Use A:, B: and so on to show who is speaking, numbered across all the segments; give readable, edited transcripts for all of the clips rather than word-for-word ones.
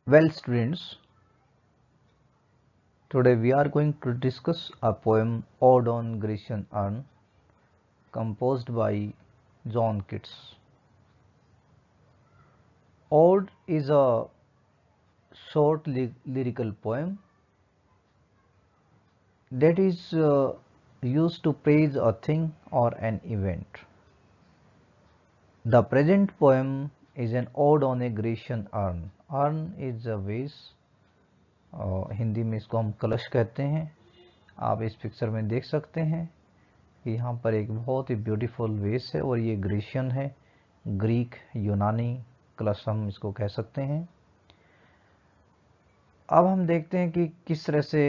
A: Well, students, today we are going to discuss a poem Ode on Grecian Urn composed by John Keats. Ode is a short lyrical poem that is used to praise a thing or an event. The present poem is an ode on a Grecian urn. Urn is a vase, Hindi में इसको हम कलश कहते हैं। आप इस picture में देख सकते हैं कि यहाँ पर एक बहुत ही ब्यूटीफुल वेस है और ये ग्रीशियन है, ग्रीक यूनानी कलश हम इसको कह सकते हैं। अब हम देखते हैं कि किस तरह से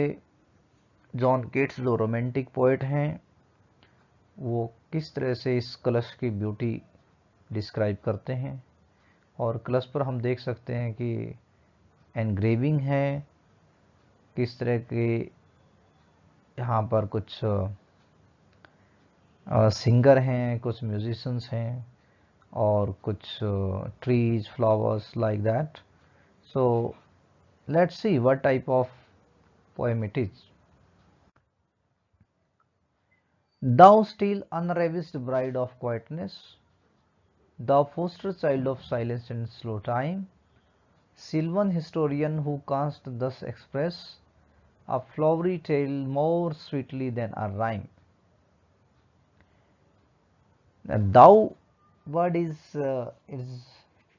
A: जॉन केट्स जो रोमांटिक पोएट हैं वो किस तरह से इस कलश की ब्यूटी डिस्क्राइब करते हैं। और कलश पर हम देख सकते हैं कि एनग्रेविंग है, किस तरह के यहाँ पर कुछ सिंगर हैं, कुछ म्यूजिशियंस हैं और कुछ trees flowers like that. So let's see what type of poem it is. Thou still unravished bride of quietness, thou foster child of silence and slow time, sylvan historian who canst thus express a flowery tale more sweetly than a rhyme. Thou word is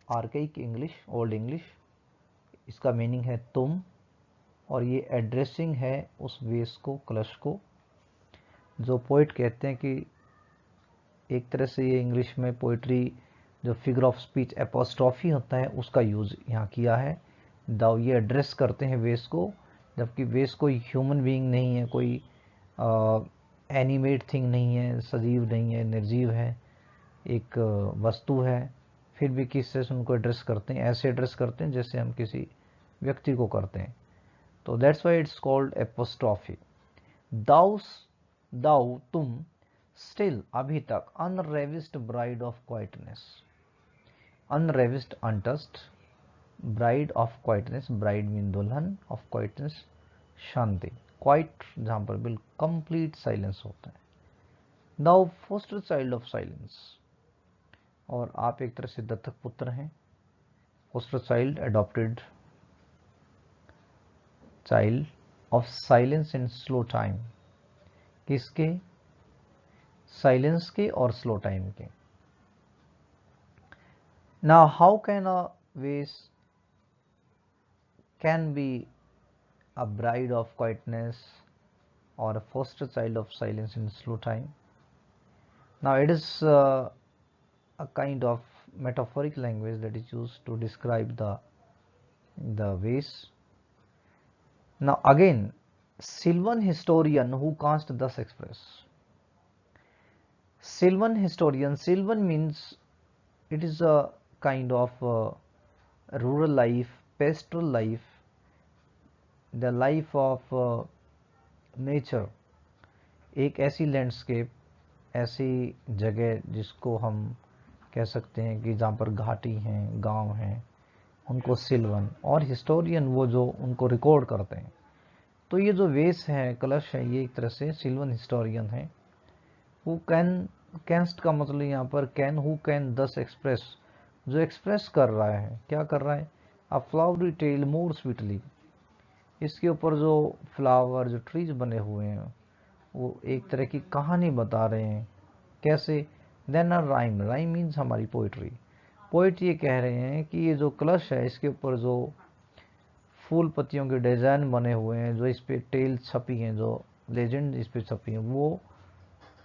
A: archaic English, old English. इसका meaning है तुम, और ये addressing है उस वेस को, कलश को, जो पोइट कहते हैं कि एक तरह से ये इंग्लिश में पोइट्री जो फिगर ऑफ स्पीच एपोस्ट्रॉफी होता है उसका यूज़ यहाँ किया है। दाव ये एड्रेस करते हैं वेस को, जबकि वेस कोई ह्यूमन बीइंग नहीं है, कोई एनिमेट थिंग नहीं है, सजीव नहीं है, निर्जीव है, एक वस्तु है, फिर भी किस तरह से उनको एड्रेस करते हैं, ऐसे एड्रेस करते हैं जैसे हम किसी व्यक्ति को करते हैं। तो that's why it's called apostrophe. Thou तुम, स्टिल अभी तक, unravished bride of quietness, unravished untouched, bride of quietness, bride mean दुल्हन, ऑफ क्वाइटनेस शांति, क्वाइट जहाँ पर बिल्कुल कंप्लीट साइलेंस होता है। Thou foster child of silence, और आप एक तरह से दत्तक पुत्र हैं। Foster child, adopted child of silence and slow time, किसके? साइलेंस के और स्लो टाइम के। नाउ हाउ कैन अ वेस can be a bride of quietness or a foster child of silence in slow time? Now it is a kind of metaphoric language that is used to describe the vase. Now again, sylvan historian who canst thus express. Sylvan historian, sylvan means it is a kind of rural life, pastoral life, the life of nature, एक ऐसी landscape, ऐसी जगह जिसको हम कह सकते हैं कि जहाँ पर घाटी हैं, गांव हैं, उनको सिल्वन, और हिस्टोरियन वो जो उनको रिकॉर्ड करते हैं। तो ये जो वेस है, कलश है, ये एक तरह से सिल्वन हिस्टोरियन है। हु कैंस्ट का मतलब यहाँ पर can, who can thus express, जो एक्सप्रेस कर रहा है, क्या कर रहा है? A flowery tale more sweetly, इसके ऊपर जो फ्लावर, जो ट्रीज बने हुए हैं वो एक तरह की कहानी बता रहे हैं। कैसे? Then a rhyme, rhyme means हमारी पोइट्री। पोइट ये कह रहे हैं कि ये जो कलश है इसके ऊपर जो फूल पत्तियों के डिज़ाइन बने हुए हैं, जो इस पे टेल छपी हैं, जो लेजेंड इस पे छपी हैं, वो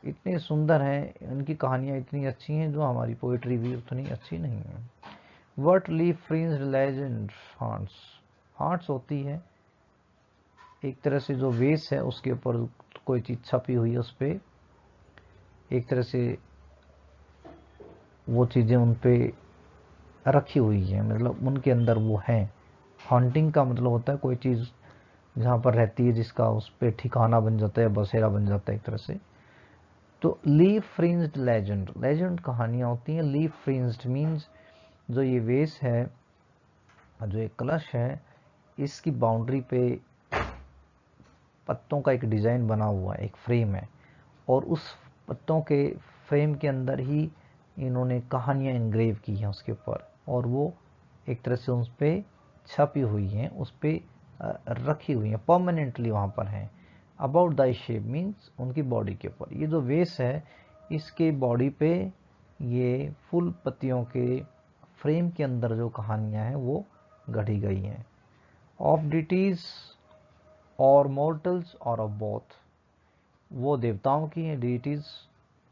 A: इतने सुंदर हैं, इनकी कहानियाँ इतनी अच्छी हैं, जो हमारी पोइट्री भी उतनी अच्छी नहीं है। What leaf fringed legend hearts, hearts होती है एक तरह से जो वेस है उसके ऊपर कोई चीज़ छपी हुई है, उस पर एक तरह से वो चीज़ें उन पे रखी हुई हैं, मतलब उनके अंदर वो हैं। हॉन्टिंग का मतलब होता है कोई चीज़ जहाँ पर रहती है, जिसका उस पर ठिकाना बन जाता है, बसेरा बन जाता है एक तरह से। तो लीफ फ्रिंज्ड लेजेंड, लेजेंड कहानियाँ होती हैं। लीफ फ्रिंज्ड मीन्स जो ये वेस है जो एक कलश है इसकी बाउंड्री पे पत्तों का एक डिज़ाइन बना हुआ है, एक फ्रेम है, और उस पत्तों के फ्रेम के अंदर ही इन्होंने कहानियाँ इनग्रेव की हैं उसके ऊपर, और वो एक तरह से उस पर छपी हुई हैं, उस पर रखी हुई हैं, परमानेंटली वहाँ पर हैं। अबाउट द शेप मीन्स उनकी बॉडी के ऊपर। ये जो वेस है इसके बॉडी पे ये फूल पत्तियों के फ्रेम के अंदर जो कहानियाँ हैं वो गढ़ी गई हैं। ऑफ डिटीज़ और मॉर्टल्स और ऑफ बोथ, वो देवताओं की हैं डीटीज,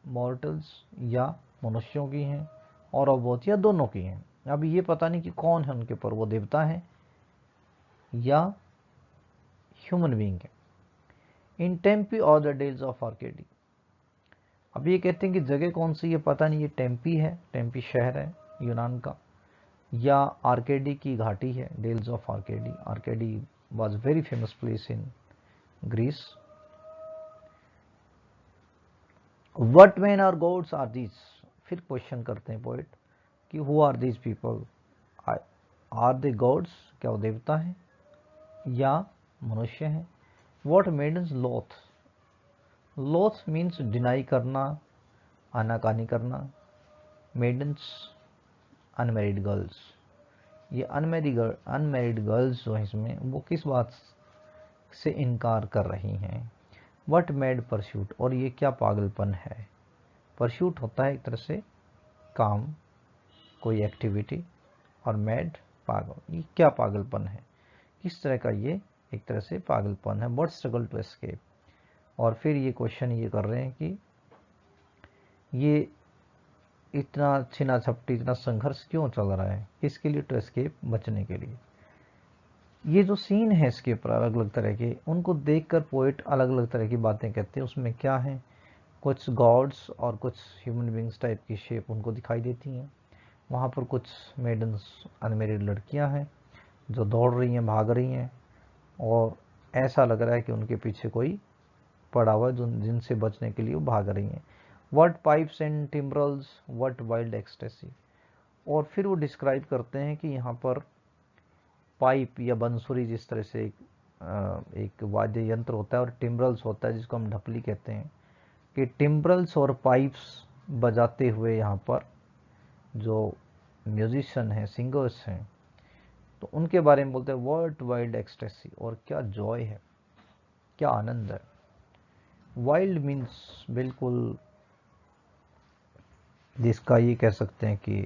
A: मॉर्टल्स या मनुष्यों की हैं, और ऑफ बोथ या दोनों की हैं। अब ये पता नहीं कि कौन है उनके ऊपर, वो देवता है या ह्यूमन बीइंग है। इन टेम्पी और द डेल्स ऑफ आर्केडी, अब ये कहते हैं कि जगह कौन सी है पता नहीं, ये टेम्पी है, टेम्पी शहर है यूनान का, या आर्केडी की घाटी है, dales of Arcady. Arcady was very famous place in Greece. What men or gods are these, फिर क्वेश्चन करते हैं पोइट कि who are these people, are they gods, क्या वो देवता हैं या मनुष्य हैं। वॉट मेडन्स लोथ, लोथ मीन्स डिनाई करना, आनाकानी करना। मेडन्स अनमेरिड गर्ल्स, ये अनमेरिड गर्ल्स जो है इसमें वो किस बात से इनकार कर रही हैं। वट मेड परस्यूट, और ये क्या पागलपन है। परस्यूट होता है एक तरह से काम, कोई एक्टिविटी, और मैड पागल, ये क्या पागलपन है, किस तरह का ये एक तरह से पागलपन है। व्हाट स्ट्रगल टू एस्केप, और फिर ये क्वेश्चन ये कर रहे हैं कि ये इतना छीना झपटी, इतना संघर्ष क्यों चल रहा है, किसके लिए, टू एस्केप, बचने के लिए। ये जो सीन है इसके ऊपर अलग अलग तरह के, उनको देखकर पोइट अलग अलग तरह की बातें कहते हैं। उसमें क्या है, कुछ गॉड्स और कुछ ह्यूमन बींग्स टाइप की शेप उनको दिखाई देती हैं। वहाँ पर कुछ मेडन्स, अनमेरिड लड़कियाँ हैं जो दौड़ रही हैं, भाग रही हैं, और ऐसा लग रहा है कि उनके पीछे कोई पड़ा हुआ है जिनसे बचने के लिए वो भाग रही हैं। What pipes and timbrels, what wild ecstasy, और फिर वो डिस्क्राइब करते हैं कि यहाँ पर पाइप या बंसुरी, जिस तरह से एक वाद्य यंत्र होता है, और टिम्ब्रल्स होता है जिसको हम ढपली कहते हैं, कि टिम्ब्रल्स और पाइप्स बजाते हुए यहाँ पर जो म्यूजिशियन हैं, सिंगर्स हैं, तो उनके बारे में बोलते हैं वर्ल्ड वाइल्ड एक्सटेसी, और क्या जॉय है, क्या आनंद है। वाइल्ड मीन्स बिल्कुल, जिसका ये कह सकते हैं कि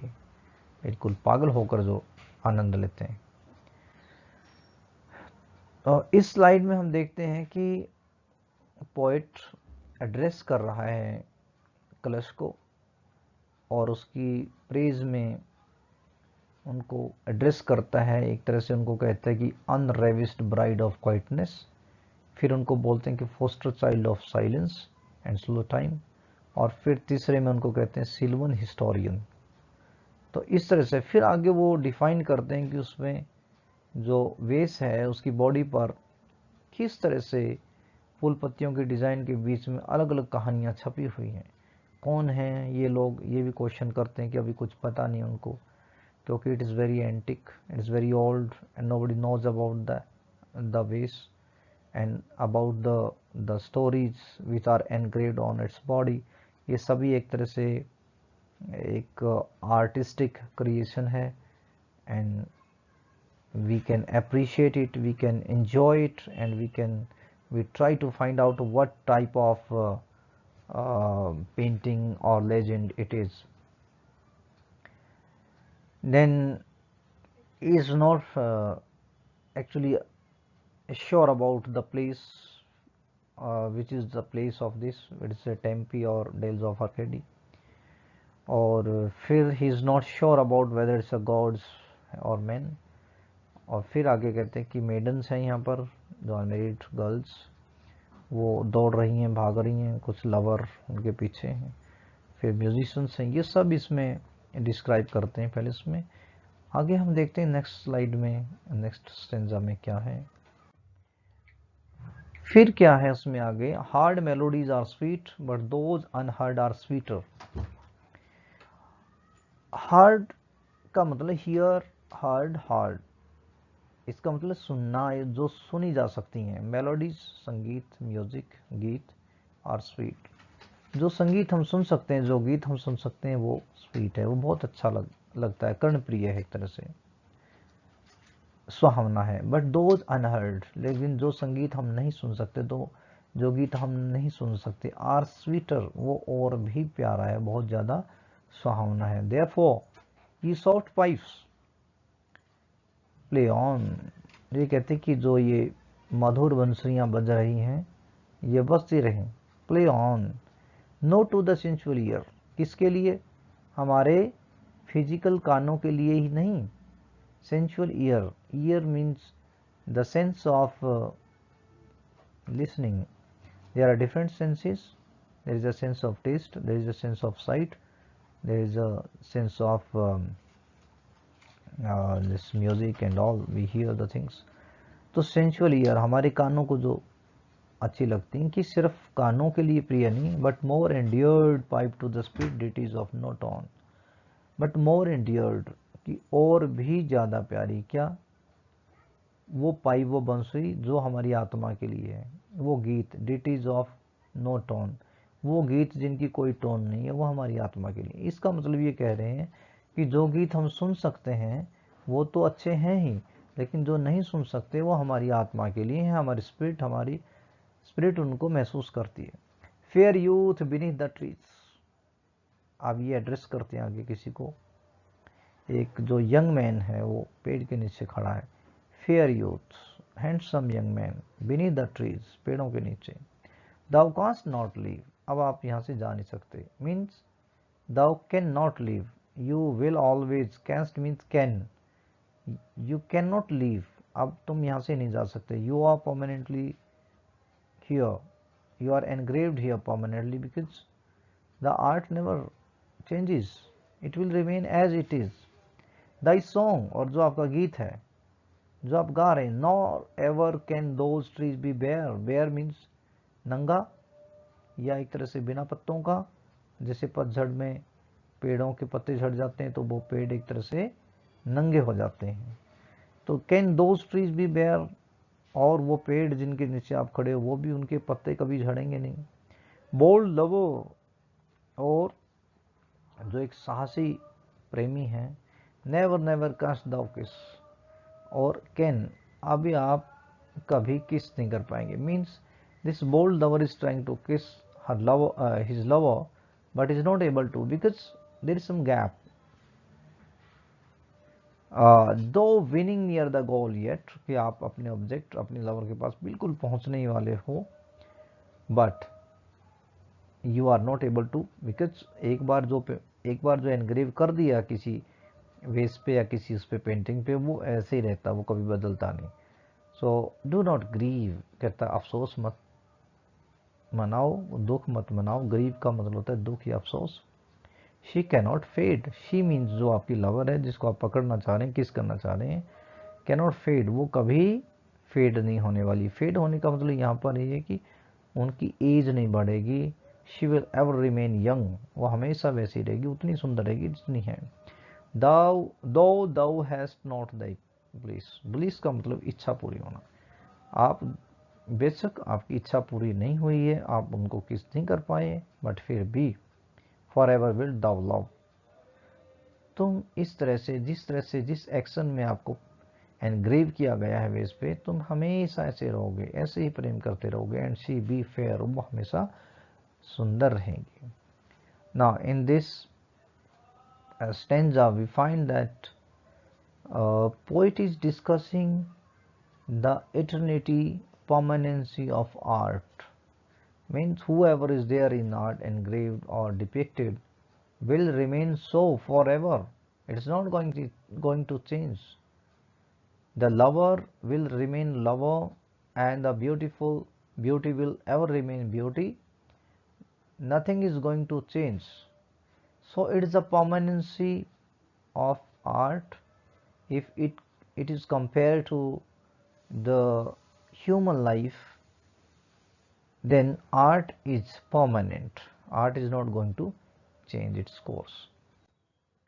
A: बिल्कुल पागल होकर जो आनंद लेते हैं। और इस स्लाइड में हम देखते हैं कि पोएट एड्रेस कर रहा है कलश को, और उसकी प्रेज में उनको एड्रेस करता है, एक तरह से उनको कहता है कि अनरेविस्ड ब्राइड ऑफ क्वाइटनेस। फिर उनको बोलते हैं कि foster child of silence and slow time, और फिर तीसरे में उनको कहते हैं सिल्वन हिस्टोरियन। तो इस तरह से फिर आगे वो डिफाइन करते हैं कि उसमें जो वेस है उसकी बॉडी पर किस तरह से फूल पत्तियों के डिज़ाइन के बीच में अलग अलग कहानियाँ छपी हुई हैं। कौन हैं ये लोग, ये भी क्वेश्चन करते हैं कि अभी कुछ पता नहीं उनको, क्योंकि it is very antique, it is very old and nobody knows about the ways and about the stories which are engraved on its body. ये सभी एक तरह से एक आर्टिस्टिक क्रिएशन है, and we can appreciate it, we can enjoy it, and we try to find out what type of painting or legend it is. Then is not actually sure about the place, which is the place of this, it is a Tempe or Dales of Arcady, और फिर he is not sure about whether it's a gods or men। और फिर आगे कहते हैं कि maidens हैं यहाँ पर, जो अनमेरिड गर्ल्स, वो दौड़ रही हैं, भाग रही हैं, कुछ लवर उनके पीछे हैं, फिर म्यूजिशियंस हैं, ये सब इसमें डिस्क्राइब करते हैं। पहले इसमें आगे हम देखते हैं नेक्स्ट स्लाइड में, नेक्स्ट स्टेंजा में क्या है। फिर क्या है उसमें आगे, heard melodies are sweet but those unheard are sweeter. Heard का मतलब हियर, हार्ड, हार्ड, इसका मतलब सुनना है, जो सुनी जा सकती हैं। मेलोडीज संगीत, म्यूजिक गीत, और स्वीट, जो संगीत हम सुन सकते हैं, जो गीत हम सुन सकते हैं वो स्वीट है, वो बहुत अच्छा लगता है, कर्णप्रिय है, एक तरह से सुहावना है। बट दोज अनहर्ड, लेकिन जो संगीत हम नहीं सुन सकते, तो जो गीत हम नहीं सुन सकते, आर स्वीटर, वो और भी प्यारा है, बहुत ज़्यादा सुहावना है। देयरफॉर ये सॉफ्ट पाइप्स प्ले ऑन, ये कहते कि जो ये मधुर बंसुरियाँ बज रही हैं, ये बजती रहें। Play on, not to the sensual ear, किसके लिए? हमारे फिजिकल कानों के लिए ही नहीं। Sensual ear, ear means the sense of listening. There are different senses. There is a sense of taste, there is a sense of sight, there is a sense of this music and all, we hear the things. तो sensual year हमारे कानों को जो अच्छी लगती हैं, कि सिर्फ कानों के लिए प्रिय नहीं, but more endeared pipe to the sweet ditties of note on, but more endeared, कि और भी ज़्यादा प्यारी, क्या? वो पाइप, वो बंसुरी जो हमारी आत्मा के लिए है, वो गीत, डिटीज ऑफ नो टोन, वो गीत जिनकी कोई टोन नहीं है, वो हमारी आत्मा के लिए। इसका मतलब ये कह रहे हैं कि जो गीत हम सुन सकते हैं वो तो अच्छे हैं ही, लेकिन जो नहीं सुन सकते वो हमारी आत्मा के लिए है, हमारी स्पिरिट उनको महसूस करती है। Fair youth beneath the trees, आप ये एड्रेस करते हैं आगे किसी को, एक जो यंग मैन है वो पेड़ के नीचे खड़ा है। Fair youth, handsome young man, beneath the trees, पेड़ों के नीचे। दाउ कांस्ट नॉट लीव, अब आप यहाँ से जा नहीं सकते, means thou can not leave, you will always, canst means can, you can not leave, अब तुम यहाँ से नहीं जा सकते। You are permanently here, you are engraved here permanently, because the art never changes, it will remain as it is. Thy song, और जो आपका गीत है, जो आप गा रहे हैं, nor ever can those trees be bare, bare means नंगा, या एक तरह से बिना पत्तों का, जैसे पतझड़ में पेड़ों के पत्ते झड़ जाते हैं तो वो पेड़ एक तरह से नंगे हो जाते हैं। तो can those trees be bare, और वो पेड़ जिनके नीचे आप खड़े हो वो भी, उनके पत्ते कभी झड़ेंगे नहीं। बोल्ड लवर, और जो एक साहसी प्रेमी है, नेवर नेवर कास्ट दाउ किस, और कैन, अभी आप कभी किस नहीं कर पाएंगे, means this bold lover is trying to kiss her lover, his lover, but is not able to, because there is some gap. Though winning near the goal yet, कि आप अपने ऑब्जेक्ट, अपने लवर के पास बिल्कुल पहुंचने ही वाले हो, but you are not able to, because एक बार जो एनग्रेव कर दिया किसी वेस पे या किसी उस पे पेंटिंग पे, वो ऐसे ही रहता, वो कभी बदलता नहीं। सो डू नॉट ग्रीव, कहता अफसोस मत मनाओ, दुख मत मनाओ, ग्रीव का मतलब होता है दुख या अफसोस। She cannot fade, she means जो आपकी लवर है, जिसको आप पकड़ना चाह रहे हैं, किस करना चाह रहे हैं, कैनॉट फेड, वो कभी फेड नहीं होने वाली। फेड होने का मतलब यहाँ पर ये है कि उनकी एज नहीं बढ़ेगी। She will ever remain young, वो हमेशा वैसी रहेगी, उतनी सुंदर रहेगी जितनी है। Thou hast not thy bliss, bliss का मतलब इच्छा पूरी होना। आप बेशक आपकी इच्छा पूरी नहीं हुई है, आप उनको किस नहीं कर पाए, बट फिर भी for ever will thou love, तुम इस तरह से, जिस एक्शन में आपको एनग्रेव किया गया है वेस पे, तुम हमेशा ऐसे रहोगे, ऐसे ही प्रेम करते रहोगे। एंड शी बी फेयर, वो हमेशा सुंदर रहेंगी। Now in this stanza we find that poet is discussing the eternity, permanency of art, means whoever is there in art, engraved or depicted, will remain so forever, it's not going to change. The lover will remain lover, and the beauty will ever remain beauty, nothing is going to change. So it is the permanency of art. If it is compared to the human life, then art is permanent, art is not going to change its course.